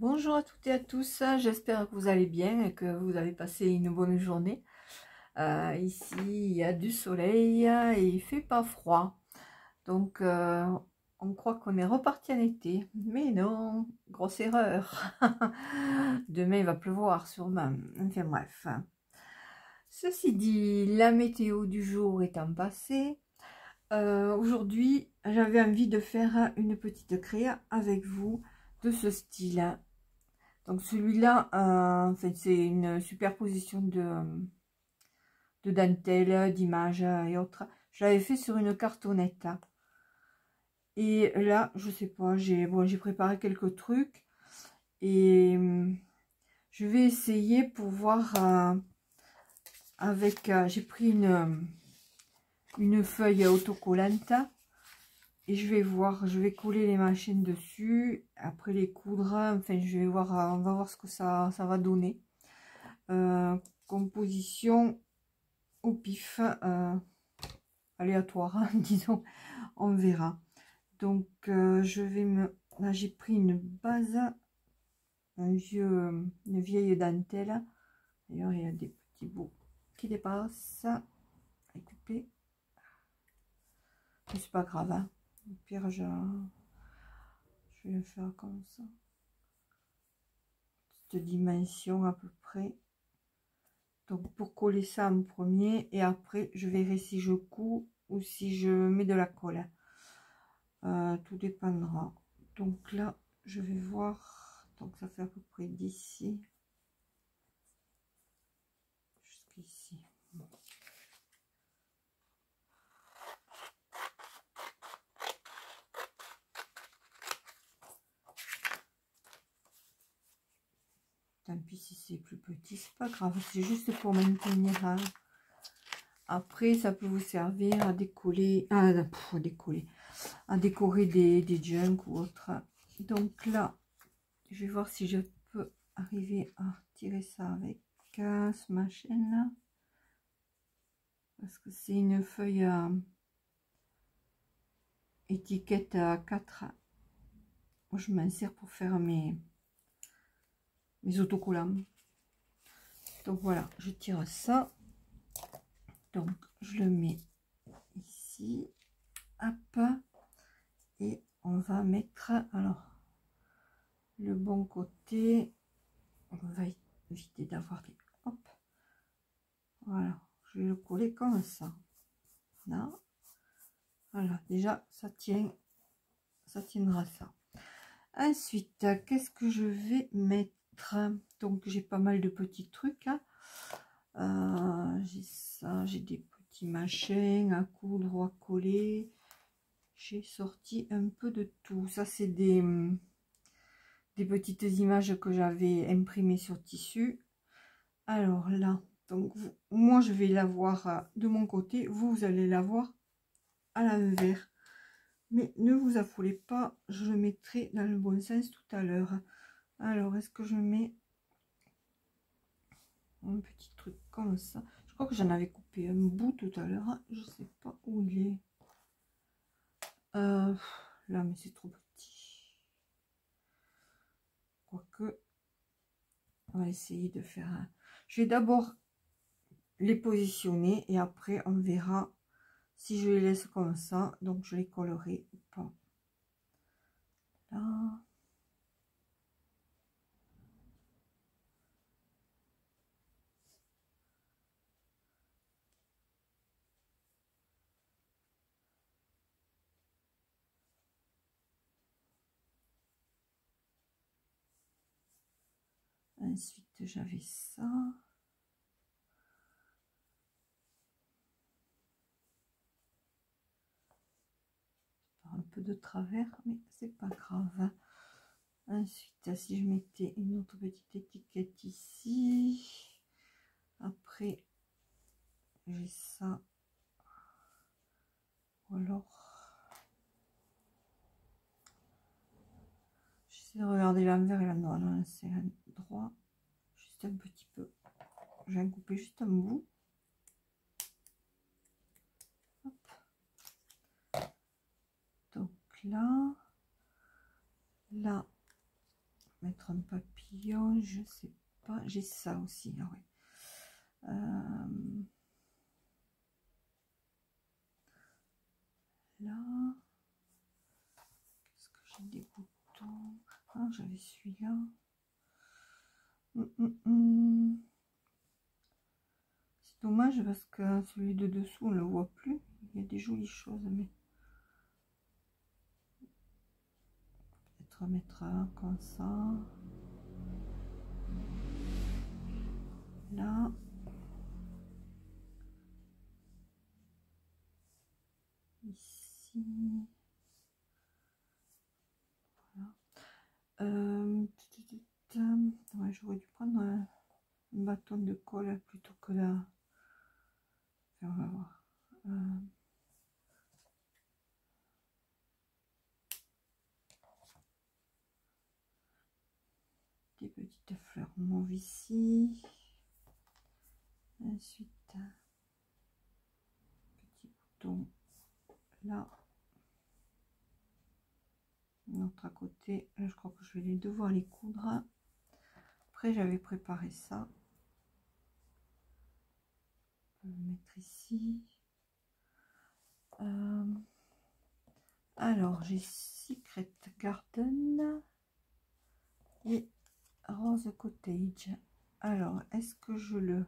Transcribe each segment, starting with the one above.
Bonjour à toutes et à tous, j'espère que vous allez bien et que vous avez passé une bonne journée. Ici, il y a du soleil et il fait pas froid. Donc, on croit qu'on est reparti en été. Mais non, grosse erreur. Demain, il va pleuvoir sûrement. Enfin bref. Ceci dit, la météo du jour étant passée, aujourd'hui, j'avais envie de faire une petite créa avec vous de ce style. Donc celui-là, en fait, c'est une superposition de dentelle, d'images et autres. Je l'avais fait sur une cartonnette. Et là, je sais pas, j'ai préparé quelques trucs. Et je vais essayer pour voir avec... j'ai pris une feuille autocollante. Et je vais voir, je vais coller les machines dessus. Après les coudre. Enfin, je vais voir, on va voir ce que ça va donner. Composition au pif, aléatoire, hein, disons, on verra. Donc je vais me, là j'ai pris une base, une vieille dentelle. D'ailleurs il y a des petits bouts qui dépassent à couper, mais c'est pas grave, hein. Au pire je vais le faire comme ça, cette dimension à peu près. Donc pour coller ça en premier, et après je verrai si je couds ou si je mets de la colle. Tout dépendra. Donc là je vais voir, donc ça fait à peu près d'ici jusqu'ici. Bon. Tant pis si c'est plus petit, c'est pas grave, c'est juste pour maintenir. Après ça peut vous servir à décoller, à décorer des junk ou autre. Donc là je vais voir si je peux arriver à tirer ça avec ce machin là, parce que c'est une feuille étiquette à 4. Moi je m'en sers pour faire mes autocollants. Donc voilà, je tire ça, donc je le mets ici, hop, et on va mettre alors le bon côté. On va éviter d'avoir des, hop, voilà, je vais le coller comme ça. Là, voilà, déjà ça tient, ça tiendra ça. Ensuite, qu'est-ce que je vais mettre? Donc j'ai pas mal de petits trucs, hein. J'ai ça, j'ai des petits machins à coudre ou à coller. J'ai sorti un peu de tout. Ça c'est des petites images que j'avais imprimées sur tissu. Alors là, donc moi je vais la voir de mon côté, vous allez la voir à l'envers. Mais ne vous affolez pas, je le mettrai dans le bon sens tout à l'heure. Alors, est-ce que je mets un petit truc comme ça? Je crois que j'en avais coupé un bout tout à l'heure. Je sais pas où il est. Là, mais c'est trop petit. Quoique, on va essayer de faire un... Je vais d'abord les positionner et après, on verra si je les laisse comme ça. Donc, je les collerai ou pas. Là. Ensuite, j'avais ça. Un peu de travers, mais c'est pas grave. Ensuite, si je mettais une autre petite étiquette ici. Après, j'ai ça. Ou alors, j'essaie de regarder l'envers et l'endroit. Là, c'est l'endroit. Juste un petit peu. Je vais en couper juste un bout. Hop. Donc là, mettre un papillon, je sais pas, j'ai ça aussi, ah ouais. Là, est-ce que j'ai des boutons? Ah, j'avais celui-là. C'est dommage parce que celui de dessous, on le voit plus. Il y a des jolies choses, mais peut-être mettre un comme ça. Là. Ici. Voilà. Ouais, j'aurais dû prendre un bâton de colle plutôt que là. On va voir. Des petites fleurs mauves ici. Ensuite, petit bouton là. L'autre à côté. Là, je crois que je vais devoir les coudre. Après, j'avais préparé ça. On va le mettre ici. Alors, j'ai Secret Garden et Rose Cottage. Alors, est-ce que je le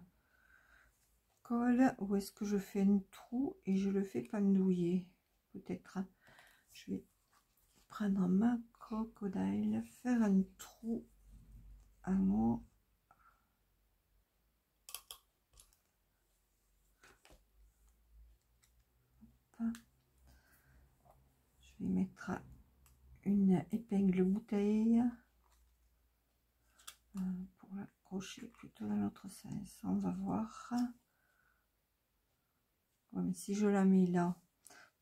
colle ou est-ce que je fais un trou et je le fais pendouiller? Peut-être. Je vais prendre ma crocodile, faire un trou à moi. Je vais mettre une épingle bouteille pour l'accrocher plutôt dans l'autre sens. On va voir. Ouais, mais si je la mets là,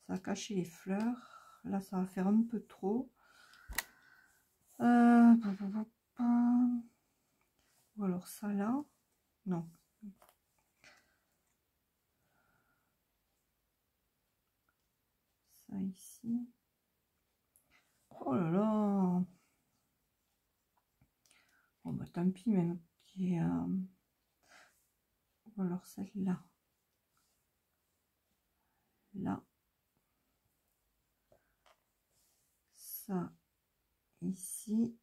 ça va cacher les fleurs. Là, ça va faire un peu trop. Ou alors ça là. Non. Ça ici. Oh là là. Bon bah tant pis, même qui est... Ou alors celle-là. Là. Ça ici.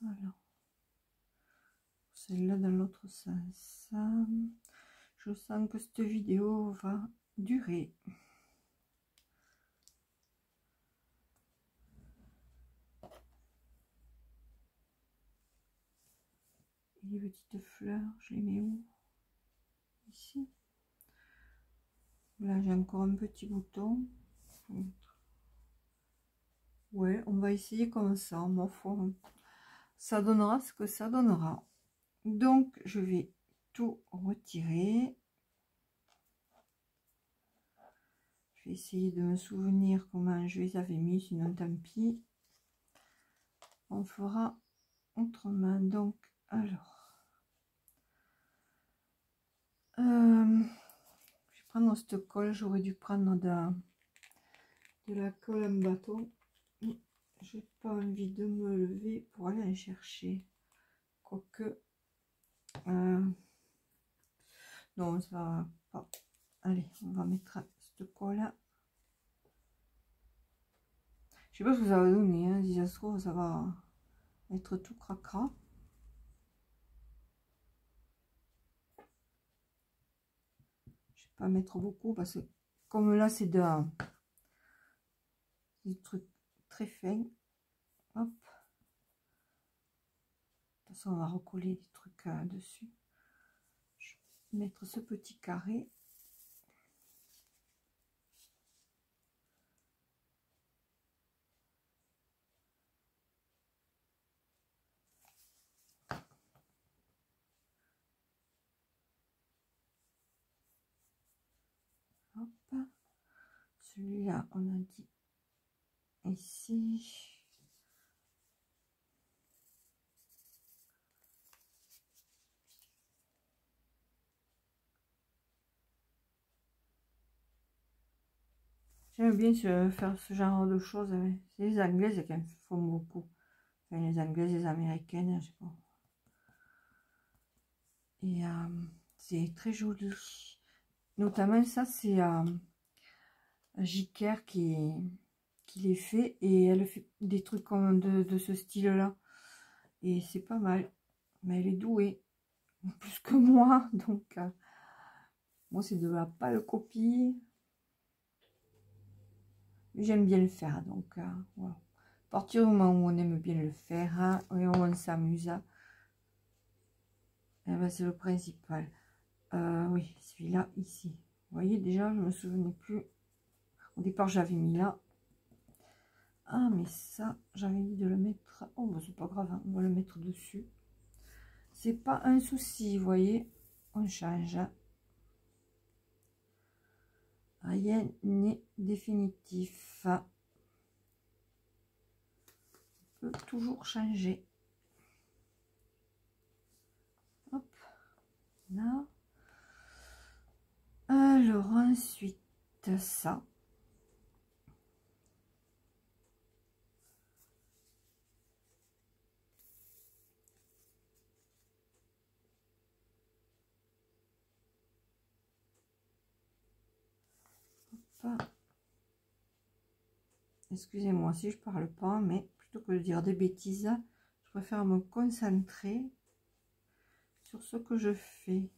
Voilà. Celle-là dans l'autre sens. Je sens que cette vidéo va durer. Et les petites fleurs, je les mets où? Ici. Là, j'ai encore un petit bouton. Ouais, on va essayer comme ça. Ma foi, ça donnera ce que ça donnera. Donc, je vais tout retirer. Je vais essayer de me souvenir comment je les avais mis, sinon tant pis. On fera autrement. Donc, alors... je vais prendre cette colle. J'aurais dû prendre de la colle en bâton. J'ai pas envie de me lever pour aller en chercher. Quoique... non, ça va pas. Allez, on va mettre cette colle là. Je sais pas ce que ça va donner, hein. Si ça se trouve, ça va être tout cracra. Je vais pas mettre beaucoup parce que comme là c'est des trucs très fins. Hop. De toute façon, on va recoller des trucs dessus. Je vais mettre ce petit carré. Hop. Celui-là, on a dit ici. J'aime bien faire ce genre de choses. C'est les Anglaises qui en font beaucoup. Enfin, les Anglaises, les Américaines, je sais pas. Et c'est très joli. Notamment ça, c'est Jiker qui les fait. Et elle fait des trucs comme de ce style-là. Et c'est pas mal. Mais elle est douée. Plus que moi. Donc, moi, c'est de la pâle copie. J'aime bien le faire. Donc, voilà. À partir du moment où on aime bien le faire, hein, et on s'amuse, eh ben, c'est le principal. Oui, celui-là, ici. Vous voyez, déjà, je me souvenais plus. Au départ, j'avais mis là. Ah, mais ça, j'avais dit de le mettre... Oh, bah, c'est pas grave, hein, on va le mettre dessus. C'est pas un souci, vous voyez. On change. Rien n'est définitif. On peut toujours changer. Hop, là. Alors, ensuite, ça. Excusez-moi si je parle pas, mais plutôt que de dire des bêtises, je préfère me concentrer sur ce que je fais. De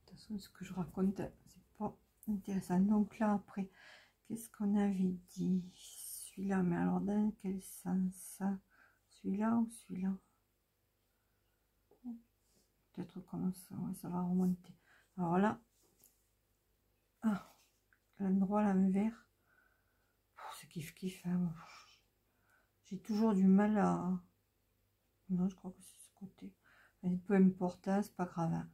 toute façon, ce que je raconte, c'est pas intéressant. Donc là, après, qu'est-ce qu'on avait dit? Celui-là, mais alors dans quel sens? Celui-là ou celui-là? Peut-être comme ça, ouais, ça va remonter. Alors là, l'endroit à l'envers, c'est kiff-kiff. Hein. J'ai toujours du mal à... Non, je crois que c'est ce côté. Mais peu importe, hein, c'est pas grave. Hein.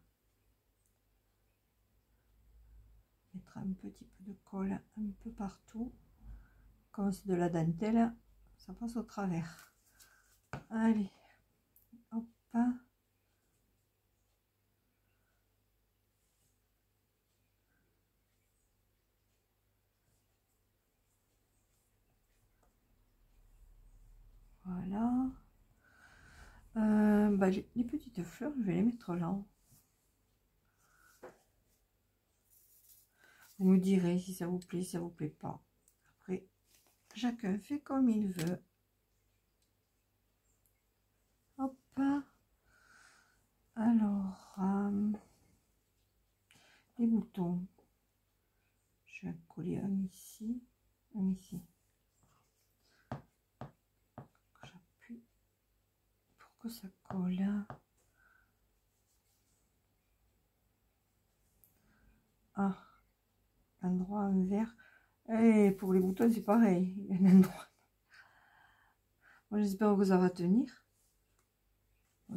Mettre un petit peu de colle un peu partout. Comme c'est de la dentelle, ça passe au travers. Allez, hop. Voilà. Bah, les petites fleurs, je vais les mettre là. Vous me direz si ça vous plaît, si ça vous plaît pas. Après, chacun fait comme il veut. Hop. Alors, les boutons. Je vais coller un ici, un ici. J'appuie pour que ça colle. Ah, endroit envers. Et pour les boutons, c'est pareil. Il y a un endroit. Moi, j'espère que ça va tenir.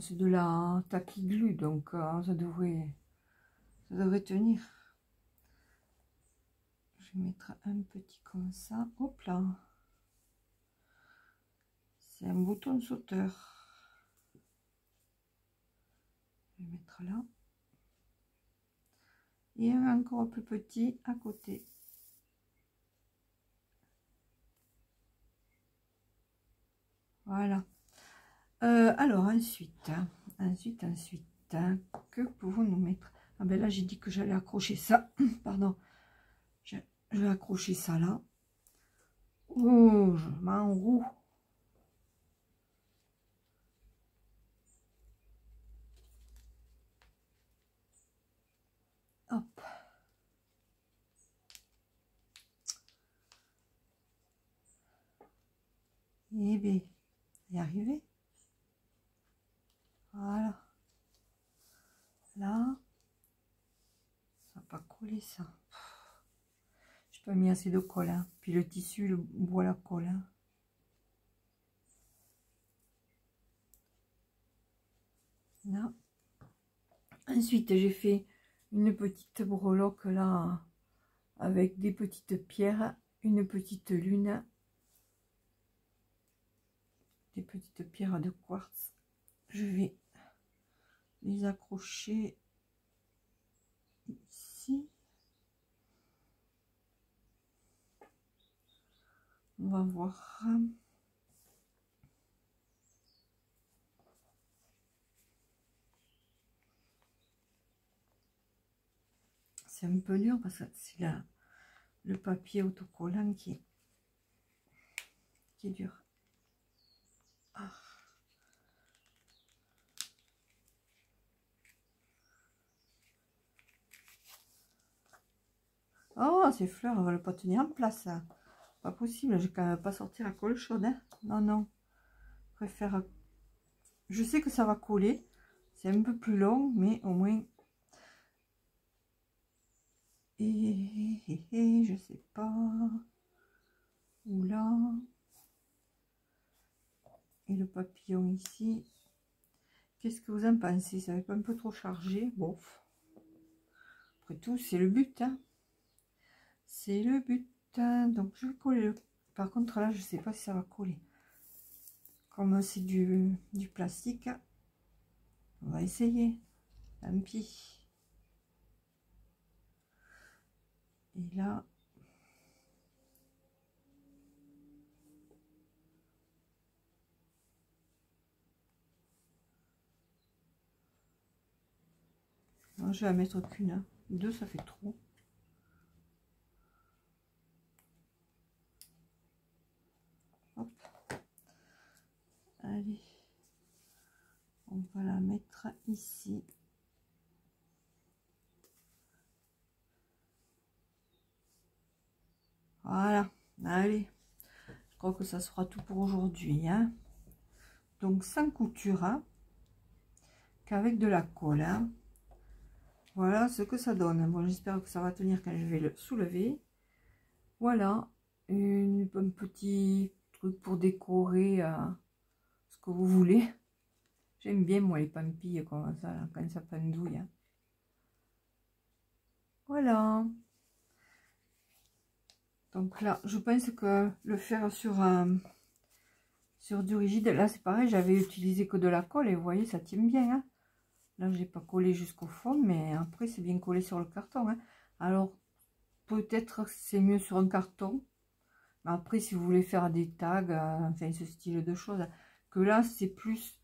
C'est de la tacky glue, donc ça devrait tenir. Je vais mettre un petit comme ça. Hop là. C'est un bouton sauteur. Je vais mettre là. Et un encore plus petit à côté. Voilà. Alors ensuite, que pouvons-nous mettre? Ah ben là j'ai dit que j'allais accrocher ça. Pardon. Je vais accrocher ça là. Oh, je m'enroue. Hop. Et bien, y arriver. Voilà. Là, ça va pas coller ça. Je pas mis assez de colle. Hein. Puis le tissu, le bois la colle. Hein. Là. Ensuite, j'ai fait une petite breloque là avec des petites pierres, une petite lune, des petites pierres de quartz. Je vais les accrocher ici. On va voir. C'est un peu dur parce que c'est là le papier autocollant qui est dur. Ah. Oh, ces fleurs, elles ne veulent pas tenir en place. Hein. Pas possible, je vais quand même pas sortir la colle chaude. Hein. Non, non. Je préfère. Je sais que ça va coller. C'est un peu plus long, mais au moins. Et je sais pas. Oula. Et le papillon ici. Qu'est-ce que vous en pensez? Ça va pas un peu trop chargé? Bon. Après tout, c'est le but. Hein. C'est le but. Hein. Donc, je vais coller le... Par contre, là, je sais pas si ça va coller. Comme c'est du plastique, on va essayer. Tant pis. Et là... Non, je vais en mettre qu'une. Hein. Deux, ça fait trop. Hop. Allez. On va la mettre ici. Voilà. Allez. Je crois que ça sera tout pour aujourd'hui. Hein. Donc, sans couture. Hein, qu'avec de la colle. Hein. Voilà ce que ça donne. Bon, j'espère que ça va tenir quand je vais le soulever. Voilà. Un petit truc pour décorer ce que vous voulez. J'aime bien, moi, les pampilles comme ça, là, quand ça pendouille. Hein. Voilà. Donc là, je pense que le faire sur du rigide, là, c'est pareil, j'avais utilisé que de la colle et vous voyez, ça tient bien. Hein. Là, je n'ai pas collé jusqu'au fond, mais après, c'est bien collé sur le carton. Hein. Alors, peut-être c'est mieux sur un carton. Mais après, si vous voulez faire des tags, enfin, ce style de choses, que là, c'est plus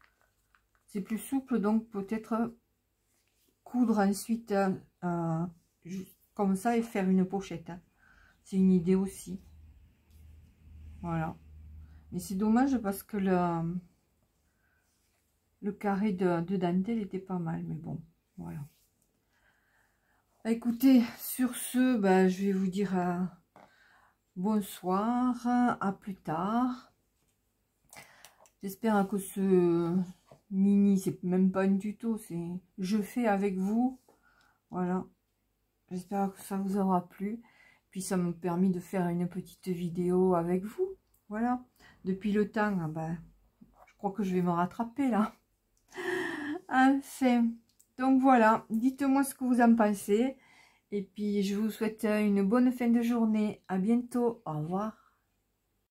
souple, donc peut-être coudre ensuite comme ça et faire une pochette. Hein. C'est une idée aussi. Voilà. Mais c'est dommage parce que le carré de dentelle était pas mal. Mais bon, voilà. Écoutez, sur ce, ben, je vais vous dire bonsoir, à plus tard. J'espère que ce mini, c'est même pas une tuto, c'est je fais avec vous. Voilà. J'espère que ça vous aura plu. Puis ça m'a permis de faire une petite vidéo avec vous. Voilà. Depuis le temps, ben, je crois que je vais me rattraper là. Enfin. Donc voilà. Dites-moi ce que vous en pensez. Et puis je vous souhaite une bonne fin de journée. À bientôt. Au revoir.